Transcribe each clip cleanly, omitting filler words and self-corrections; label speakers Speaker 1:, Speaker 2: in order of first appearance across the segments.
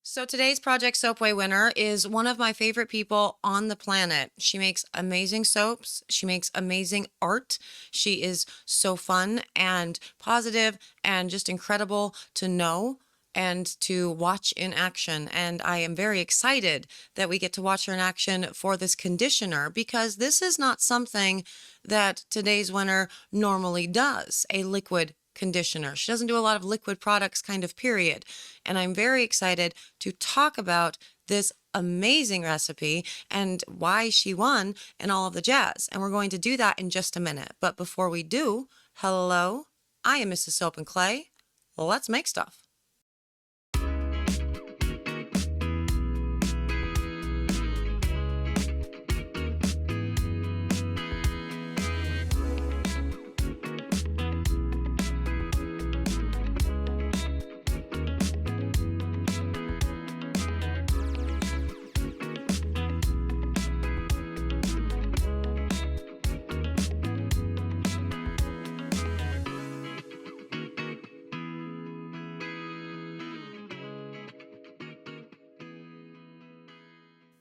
Speaker 1: So today's Project Soapway winner is one of my favorite people on the planet. She makes amazing soaps. She makes amazing art. She is so fun and positive and just incredible to know and to watch in action. And I am very excited that we get to watch her in action for this conditioner because this is not something that today's winner normally does, a liquid conditioner. She doesn't do a lot of liquid products kind of period. And I'm very excited to talk about this amazing recipe and why she won and all of the jazz. And we're going to do that in just a minute. But before we do, hello, I am Mrs. Soap and Clay. Let's make stuff.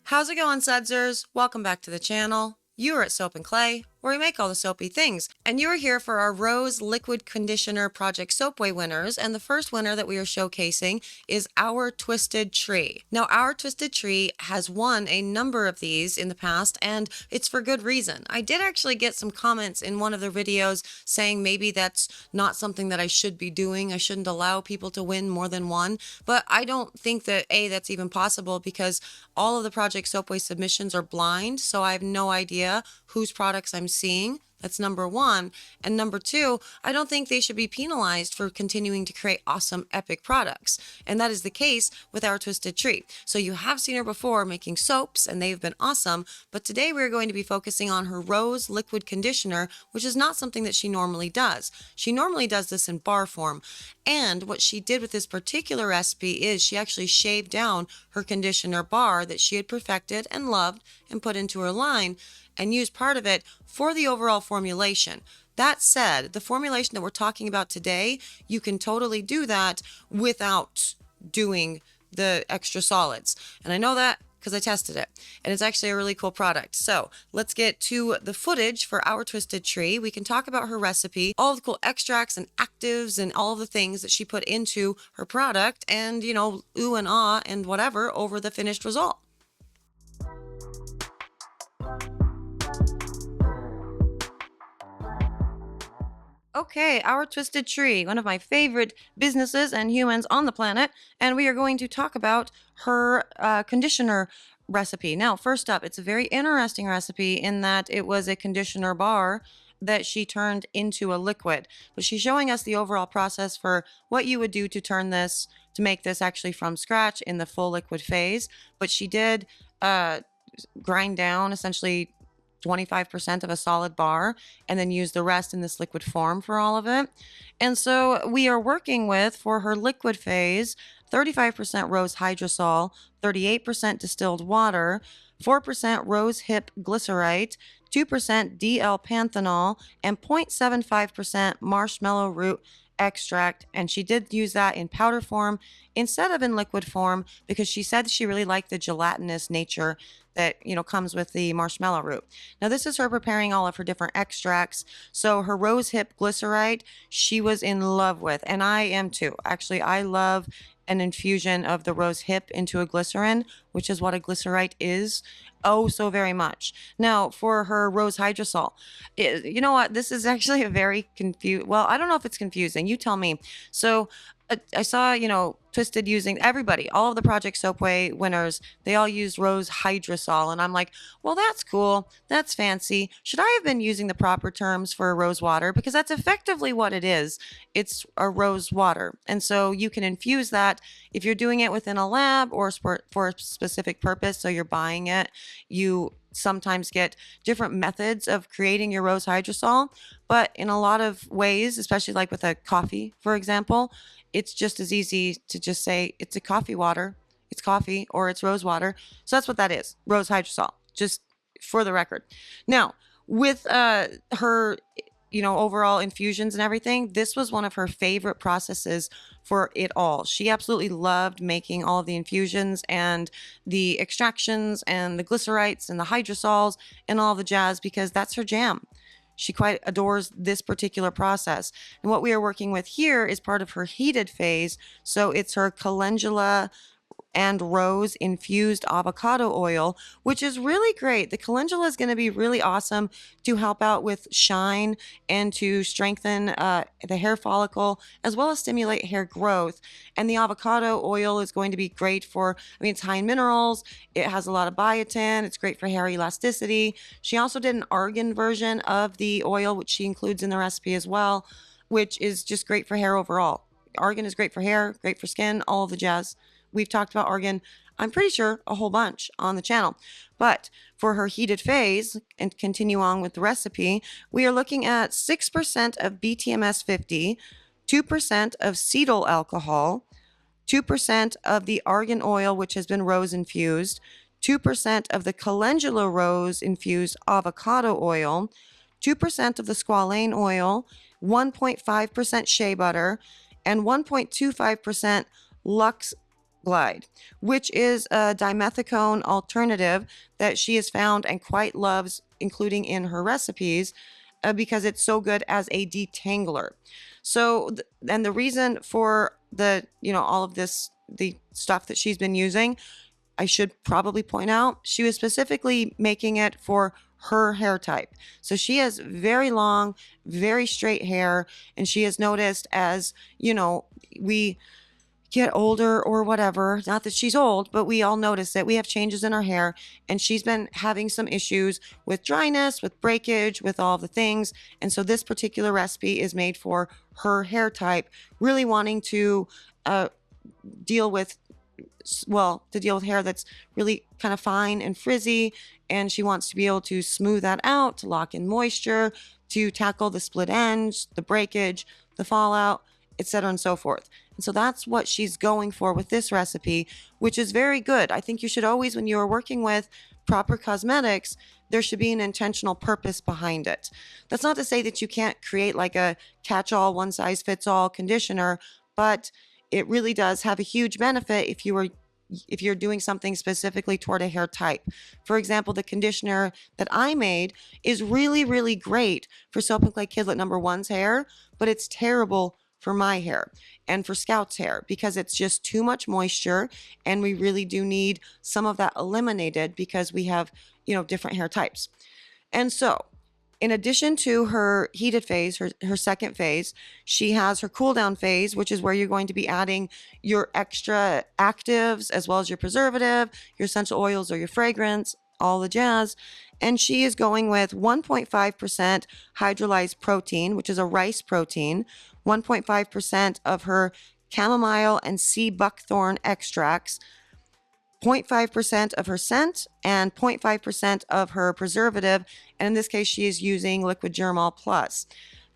Speaker 1: How's it going, Sudsers? Welcome back to the channel. You are at Soap and Clay, where we make all the soapy things. And you are here for our Rose Liquid Conditioner Project Soapway winners. And the first winner that we are showcasing is Our Twisted Tree. Now, Our Twisted Tree has won a number of these in the past, and it's for good reason. I did actually get some comments in one of their videos saying maybe that's not something that I should be doing. I shouldn't allow people to win more than one. But I don't think that, that's even possible because all of the Project Soapway submissions are blind, so I have no idea whose products I'm seeing. That's number one. And number two, I don't think they should be penalized for continuing to create awesome, epic products. And that is the case with Our Twisted Tree. So you have seen her before making soaps, and they've been awesome. But today we're going to be focusing on her Rose Liquid Conditioner, which is not something that she normally does. She normally does this in bar form. And what she did with this particular recipe is she actually shaved down her conditioner bar that she had perfected and loved and put into her line and used part of it for the overall formulation. That said, the formulation that we're talking about today, you can totally do that without doing the extra solids. And I know that because I tested it, and it's actually a really cool product. So let's get to the footage for Our Twisted Tree. We can talk about her recipe, all the cool extracts and actives and all of the things that she put into her product, and, ooh and ah and whatever over the finished result. Okay, Our Twisted Tree, one of my favorite businesses and humans on the planet, and we are going to talk about her conditioner recipe. Now, first up, it's a very interesting recipe in that it was a conditioner bar that she turned into a liquid, but she's showing us the overall process for what you would do to turn this, to make this actually from scratch in the full liquid phase. But she did grind down essentially 25% of a solid bar and then use the rest in this liquid form for all of it. And so we are working with, for her liquid phase, 35% rose hydrosol, 38% distilled water, 4% rose hip glycerite, 2% DL panthenol, and 0.75% marshmallow root extract. And she did use that in powder form instead of in liquid form because she said she really liked the gelatinous nature that comes with the marshmallow root. Now this is her preparing all of her different extracts. So her rose hip glycerite she was in love with, and I am too. Actually, I love an infusion of the rose hip into a glycerin, which is what a glycerite is, oh so very much. Now for her rose hydrosol, you know what, this is actually a very well, I don't know if it's confusing, you tell me. So I saw, Twisted using everybody, all of the Project Soapway winners, they all used rose hydrosol. And I'm like, well, that's cool. That's fancy. Should I have been using the proper terms for rose water? Because that's effectively what it is. It's a rose water. And so you can infuse that if you're doing it within a lab or for a specific purpose. So you're buying it. You sometimes get different methods of creating your rose hydrosol, but in a lot of ways, especially like with a coffee, for example, it's just as easy to just say it's a coffee water, it's coffee, or it's rose water. So that's what that is, rose hydrosol, just for the record. Now, with her overall infusions and everything, this was one of her favorite processes for it all. She absolutely loved making all of the infusions and the extractions and the glycerites and the hydrosols and all the jazz because that's her jam. She quite adores this particular process. And what we are working with here is part of her heated phase. So it's her calendula and rose infused avocado oil, which is really great. The calendula is going to be really awesome to help out with shine and to strengthen the hair follicle as well as stimulate hair growth. And the avocado oil is going to be great for, it's high in minerals. It has a lot of biotin. It's great for hair elasticity. She also did an argan version of the oil, which she includes in the recipe as well, which is just great for hair overall. Argan is great for hair, great for skin, all of the jazz. We've talked about argan, I'm pretty sure, a whole bunch on the channel. But for her heated phase, and continue on with the recipe, we are looking at 6% of BTMS 50, 2% of cetyl alcohol, 2% of the argan oil, which has been rose infused, 2% of the calendula rose infused avocado oil, 2% of the squalane oil, 1.5% shea butter, and 1.25% Lux Glide, which is a dimethicone alternative that she has found and quite loves including in her recipes because it's so good as a detangler. So, and the reason for all of this, the stuff that she's been using, I should probably point out, she was specifically making it for her hair type. So she has very long, very straight hair, and she has noticed as, we get older or whatever, not that she's old, but we all notice that we have changes in our hair, and she's been having some issues with dryness, with breakage, with all the things. And so this particular recipe is made for her hair type, really wanting to deal with hair that's really kind of fine and frizzy, and she wants to be able to smooth that out, to lock in moisture, to tackle the split ends, the breakage, the fallout, etc. and so forth. And so that's what she's going for with this recipe, which is very good. I think you should always, when you are working with proper cosmetics, there should be an intentional purpose behind it. That's not to say that you can't create like a catch-all, one-size-fits-all conditioner, but it really does have a huge benefit if you're doing something specifically toward a hair type. For example, the conditioner that I made is really, really great for Soap and Clay Kidlet number 1's hair, but it's terrible for my hair and for Scout's hair because it's just too much moisture, and we really do need some of that eliminated because we have, different hair types. And so, in addition to her heated phase, her second phase, she has her cool down phase, which is where you're going to be adding your extra actives as well as your preservative, your essential oils or your fragrance, all the jazz. And she is going with 1.5% hydrolyzed protein, which is a rice protein, 1.5% of her chamomile and sea buckthorn extracts, 0.5% of her scent, and 0.5% of her preservative. And in this case, she is using liquid germall plus.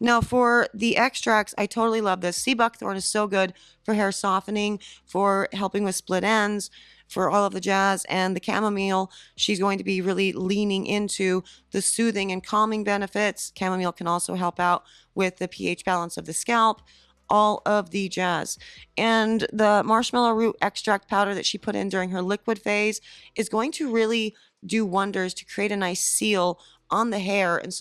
Speaker 1: Now, for the extracts, I totally love this. Sea buckthorn is so good for hair softening, for helping with split ends, for all of the jazz. And the chamomile, she's going to be really leaning into the soothing and calming benefits. Chamomile can also help out with the pH balance of the scalp, all of the jazz. And the marshmallow root extract powder that she put in during her liquid phase is going to really do wonders to create a nice seal on the hair and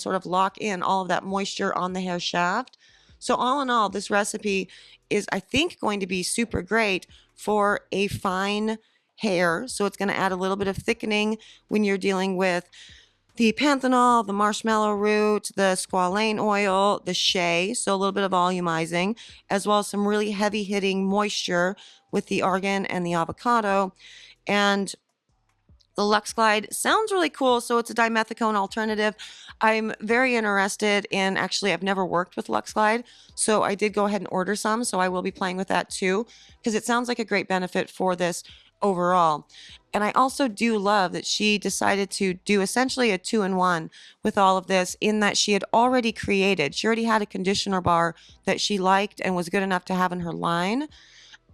Speaker 1: sort of lock in all of that moisture on the hair shaft. So all in all, this recipe is, I think, going to be super great for a fine hair. So it's going to add a little bit of thickening when you're dealing with the panthenol, the marshmallow root, the squalane oil, the shea, so a little bit of volumizing, as well as some really heavy hitting moisture with the argan and the avocado. And the Lux Glide sounds really cool. So it's a dimethicone alternative. I'm very interested in, actually, I've never worked with Lux Glide, so I did go ahead and order some. So I will be playing with that too, because it sounds like a great benefit for this overall. And I also do love that she decided to do essentially a 2-in-1 with all of this, in that she had already had a conditioner bar that she liked and was good enough to have in her line.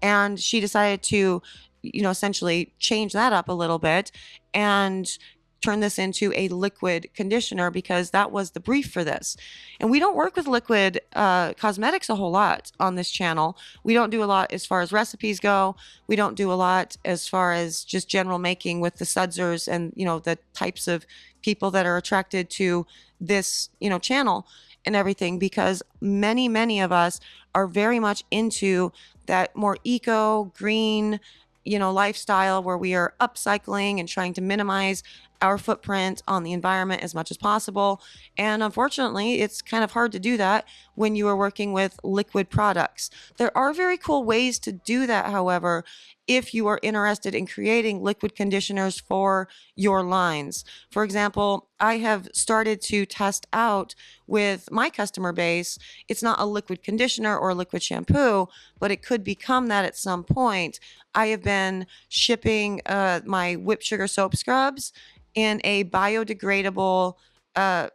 Speaker 1: And she decided to, essentially change that up a little bit and turn this into a liquid conditioner because that was the brief for this. And we don't work with liquid cosmetics a whole lot on this channel. We don't do a lot as far as recipes go. We don't do a lot as far as just general making with the sudsers and, the types of people that are attracted to this, channel and everything, because many of us are very much into that more eco green, lifestyle where we are upcycling and trying to minimize our footprint on the environment as much as possible. And unfortunately, it's kind of hard to do that when you are working with liquid products. There are very cool ways to do that, however, if you are interested in creating liquid conditioners for your lines. For example, I have started to test out with my customer base. It's not a liquid conditioner or a liquid shampoo, but it could become that at some point. I have been shipping my whipped sugar soap scrubs in a biodegradable uh,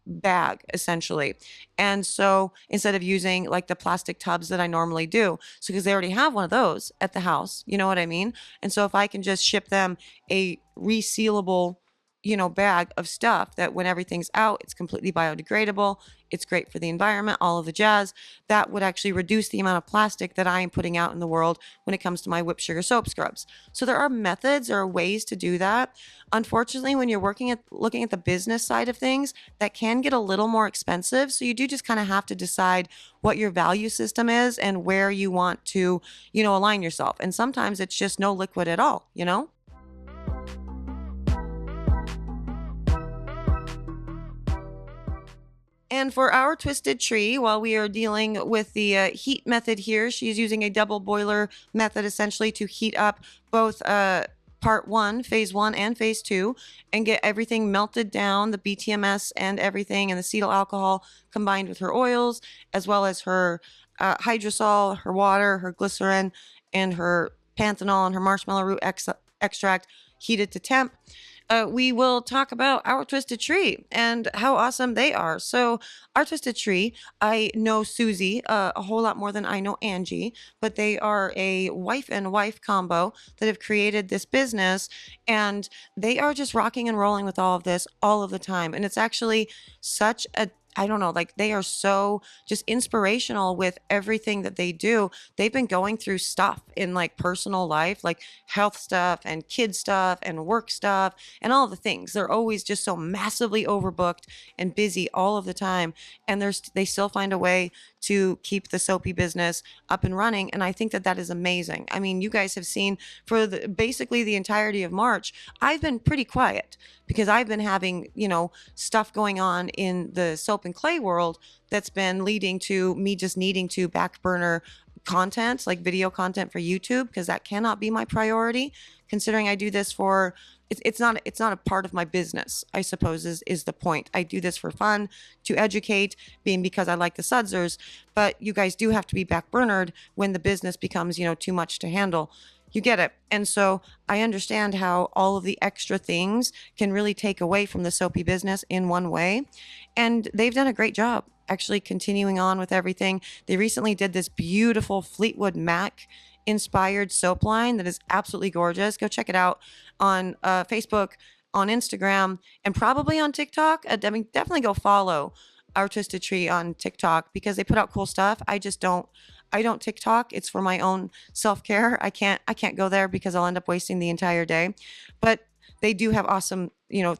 Speaker 1: bag, essentially. And so instead of using like the plastic tubs that I normally do, so because they already have one of those at the house, you know what I mean? And so if I can just ship them a resealable, bag of stuff that when everything's out, it's completely biodegradable, it's great for the environment, all of the jazz, that would actually reduce the amount of plastic that I am putting out in the world when it comes to my whipped sugar soap scrubs. So there are methods or ways to do that. Unfortunately, when you're looking at the business side of things, that can get a little more expensive. So you do just kind of have to decide what your value system is and where you want to, align yourself. And sometimes it's just no liquid at all. And for our twisted tree, while we are dealing with the heat method here, she's using a double boiler method essentially to heat up both part one, phase one, and phase two, and get everything melted down, the BTMS and everything, and the cetyl alcohol combined with her oils, as well as her hydrosol, her water, her glycerin, and her panthenol and her marshmallow root extract heated to temp. We will talk about our twisted tree and how awesome they are. So, our twisted tree, I know Susie a whole lot more than I know Angie, but they are a wife and wife combo that have created this business, and they are just rocking and rolling with all of this all of the time. And it's actually such a I don't know, like they are so just inspirational with everything that they do. They've been going through stuff in like personal life, like health stuff and kid stuff and work stuff and all of the things. They're always just so massively overbooked and busy all of the time. And they still find a way to keep the soapy business up and running. And I think that that is amazing. I mean, you guys have seen for basically the entirety of March, I've been pretty quiet because I've been having, stuff going on in the soap and clay world that's been leading to me just needing to back burner content, like video content for YouTube, because that cannot be my priority, considering I do this for it's not a part of my business, I suppose is the point. I do this for fun, to educate, being because I like the sudsers, but you guys do have to be backburnered when the business becomes, too much to handle. You get it. And so I understand how all of the extra things can really take away from the soapy business in one way. And they've done a great job actually continuing on with everything. They recently did this beautiful Fleetwood Mac inspired soap line that is absolutely gorgeous. Go check it out on Facebook, on Instagram, and probably on TikTok. Definitely go follow Our Twisted Tree on TikTok because they put out cool stuff. I don't TikTok. It's for my own self-care. I can't go there because I'll end up wasting the entire day. But they do have awesome,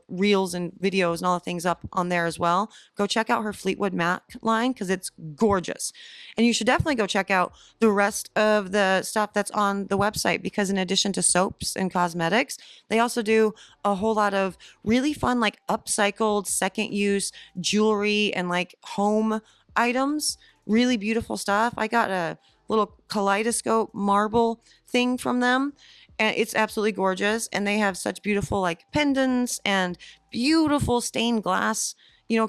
Speaker 1: reels and videos and all the things up on there as well. Go check out her Fleetwood Mac line because it's gorgeous. And you should definitely go check out the rest of the stuff that's on the website because in addition to soaps and cosmetics, they also do a whole lot of really fun, like upcycled second use jewelry and like home items. Really beautiful stuff. I got a little kaleidoscope marble thing from them and it's absolutely gorgeous. And they have such beautiful like pendants and beautiful stained glass,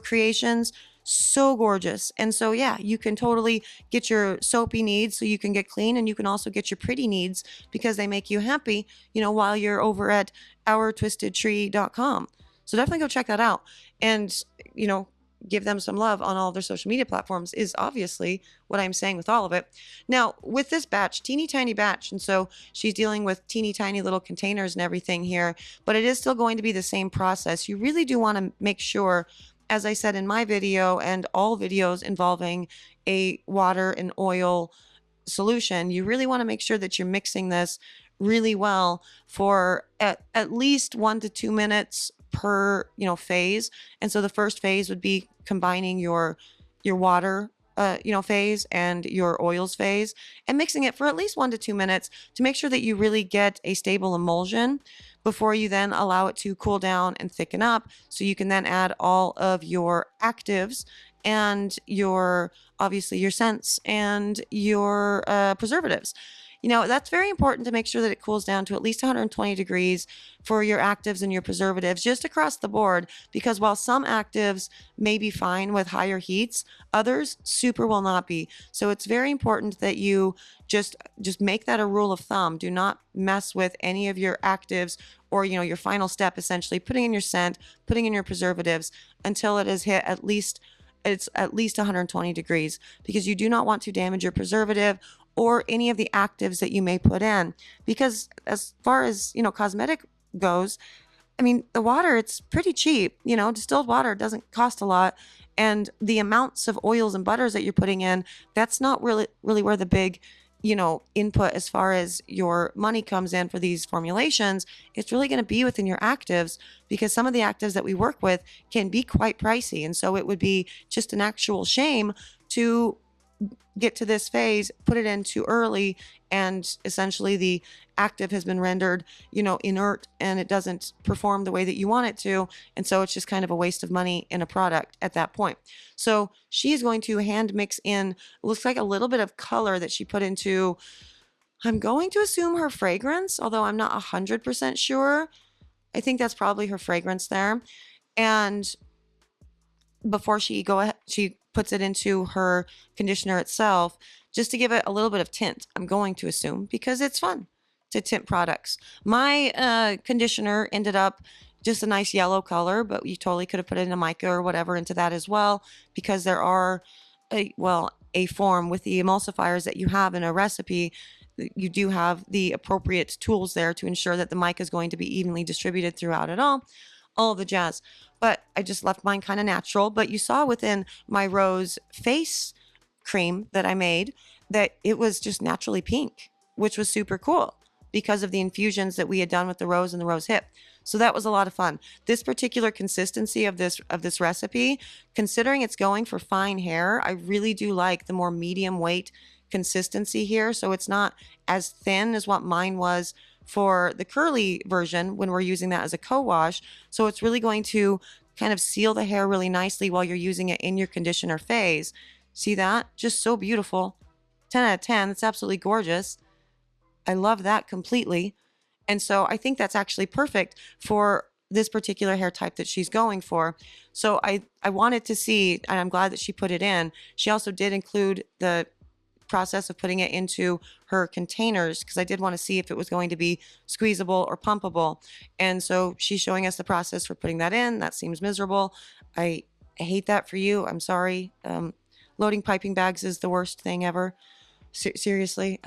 Speaker 1: creations. So gorgeous. And so, yeah, you can totally get your soapy needs so you can get clean and you can also get your pretty needs because they make you happy, while you're over at ourtwistedtree.com. So definitely go check that out. And, give them some love on all their social media platforms is obviously what I'm saying with all of it. Now, with this batch, teeny tiny batch, and so she's dealing with teeny tiny little containers and everything here, but it is still going to be the same process. You really do want to make sure, as I said in my video and all videos involving a water and oil solution, you really want to make sure that you're mixing this really well for at least 1 to 2 minutes per phase. And so the first phase would be combining your water phase and your oils phase, and mixing it for at least 1 to 2 minutes to make sure that you really get a stable emulsion before you then allow it to cool down and thicken up, so you can then add all of your actives and your obviously your scents and your preservatives. That's very important to make sure that it cools down to at least 120 degrees for your actives and your preservatives just across the board, because while some actives may be fine with higher heats, others super will not be. So it's very important that you just make that a rule of thumb. Do not mess with any of your actives or your final step, essentially putting in your scent, putting in your preservatives until it has hit at least 120 degrees, because you do not want to damage your preservative or any of the actives that you may put in. Because as far as cosmetic goes, I mean, the water, it's pretty cheap. Distilled water doesn't cost a lot, and the amounts of oils and butters that you're putting in, that's not really where the big input as far as your money comes in for these formulations. It's really going to be within your actives, because some of the actives that we work with can be quite pricey. And so it would be just an actual shame to get to this phase, put it in too early, and essentially the active has been rendered, inert, and it doesn't perform the way that you want it to. And so it's just kind of a waste of money in a product at that point. So she's going to hand mix in, looks like a little bit of color that she put into, I'm going to assume her fragrance, although I'm not 100% sure. I think that's probably her fragrance there. And before she puts it into her conditioner itself, just to give it a little bit of tint, I'm going to assume, because it's fun to tint products. My conditioner ended up just a nice yellow color, but you totally could have put it in a mica or whatever into that as well, because there are a form with the emulsifiers that you have in a recipe. You do have the appropriate tools there to ensure that the mica is going to be evenly distributed throughout it all of the jazz. But I just left mine kind of natural. But you saw within my rose face cream that I made that it was just naturally pink, which was super cool because of the infusions that we had done with the rose and the rose hip. So that was a lot of fun. This particular consistency of this recipe, considering it's going for fine hair, I really do like the more medium weight consistency here. So it's not as thin as what mine was for the curly version when we're using that as a co-wash. So it's really going to kind of seal the hair really nicely while you're using it in your conditioner phase. See that? Just so beautiful. 10 out of 10. It's absolutely gorgeous. I love that completely. And so I think that's actually perfect for this particular hair type that she's going for. So I wanted to see, and I'm glad that she put it in. She also did include the process of putting it into her containers, because I did want to see if it was going to be squeezable or pumpable. And so she's showing us the process for putting that in. That seems miserable. I hate that for you. I'm sorry. Loading piping bags is the worst thing ever. Seriously,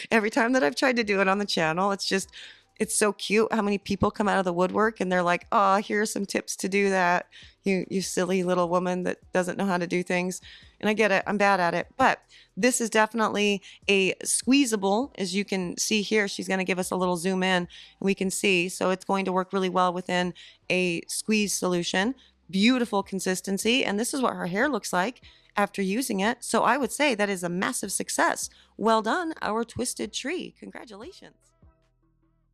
Speaker 1: every time that I've tried to do it on the channel, it's so cute how many people come out of the woodwork and they're like, oh, here are some tips to do that. You silly little woman that doesn't know how to do things. And I get it. I'm bad at it. But this is definitely a squeezable. As you can see here, she's going to give us a little zoom in and we can see. So it's going to work really well within a squeeze solution. Beautiful consistency. And this is what her hair looks like after using it. So I would say that is a massive success. Well done, our Twisted Tree. Congratulations.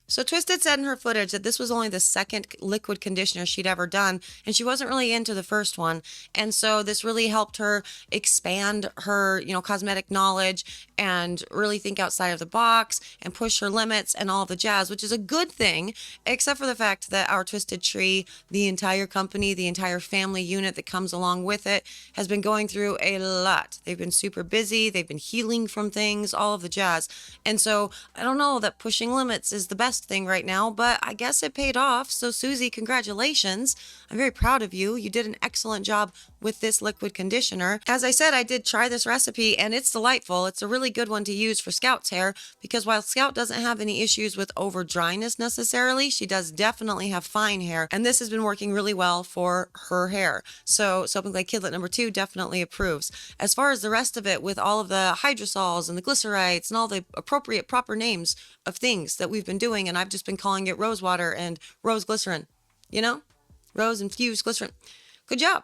Speaker 1: So Twisted said in her footage that this was only the second liquid conditioner she'd ever done, and she wasn't really into the first one. And so this really helped her expand her, cosmetic knowledge and really think outside of the box and push her limits and all the jazz, which is a good thing, except for the fact that our Twisted Tree, the entire company, the entire family unit that comes along with it, has been going through a lot. They've been super busy. They've been healing from things, all of the jazz. And so I don't know that pushing limits is the best best thing right now, but I guess it paid off. So, Susie, congratulations. I'm very proud of you. You did an excellent job with this liquid conditioner. As I said, I did try this recipe and it's delightful. It's a really good one to use for Scout's hair because while Scout doesn't have any issues with over dryness necessarily, she does definitely have fine hair. And this has been working really well for her hair. So, Soap and Clay Kidlet number 2 definitely approves. As far as the rest of it, with all of the hydrosols and the glycerites and all the appropriate proper names of things that we've been doing, and I've just been calling it rose water and rose glycerin, you know, rose infused glycerin. Good job.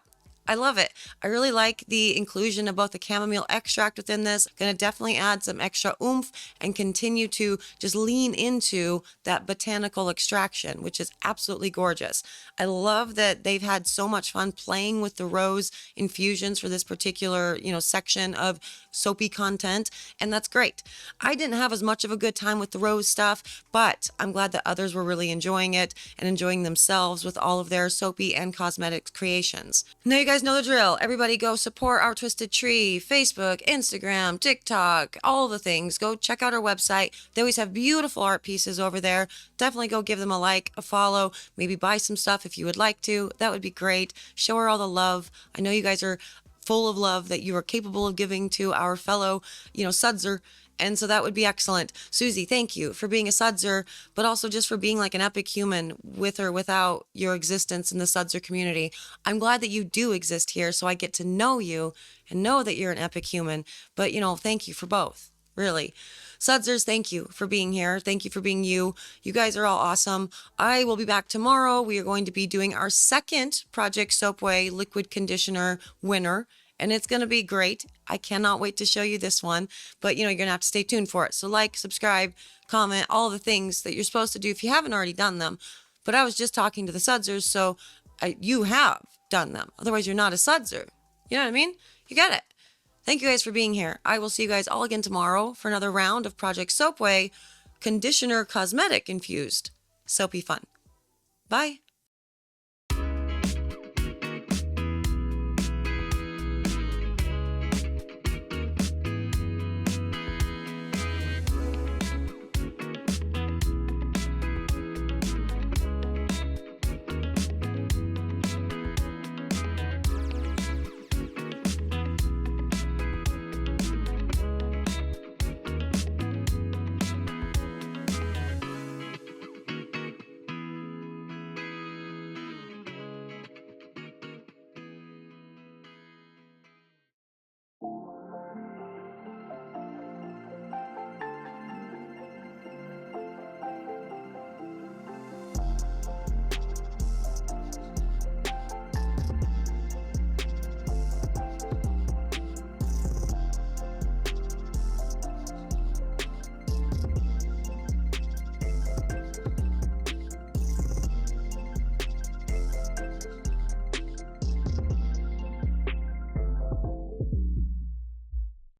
Speaker 1: I love it. I really like the inclusion of both the chamomile extract within this. Going to definitely add some extra oomph and continue to just lean into that botanical extraction, which is absolutely gorgeous. I love that they've had so much fun playing with the rose infusions for this particular, section of soapy content, and that's great. I didn't have as much of a good time with the rose stuff, but I'm glad that others were really enjoying it and enjoying themselves with all of their soapy and cosmetic creations. Now you guys know the drill. Everybody go support Our Twisted Tree, Facebook, Instagram, TikTok, all the things. Go check out our website. They always have beautiful art pieces over there. Definitely go give them a like, a follow, maybe buy some stuff if you would like to. That would be great. Show her all the love. I know you guys are full of love that you are capable of giving to our fellow, Sudzer. And so that would be excellent. Susie, thank you for being a Sudzer, but also just for being like an epic human with or without your existence in the Sudzer community. I'm glad that you do exist here, so I get to know you and know that you're an epic human. But, thank you for both, really. Sudzers, thank you for being here. Thank you for being you. You guys are all awesome. I will be back tomorrow. We are going to be doing our second Project Soapway liquid conditioner winner. And it's going to be great. I cannot wait to show you this one. But, you're going to have to stay tuned for it. So like, subscribe, comment, all the things that you're supposed to do if you haven't already done them. But I was just talking to the Sudzers, so you have done them. Otherwise, you're not a Sudzer. You know what I mean? You get it. Thank you guys for being here. I will see you guys all again tomorrow for another round of Project Soapway Conditioner Cosmetic Infused Soapy Fun. Bye.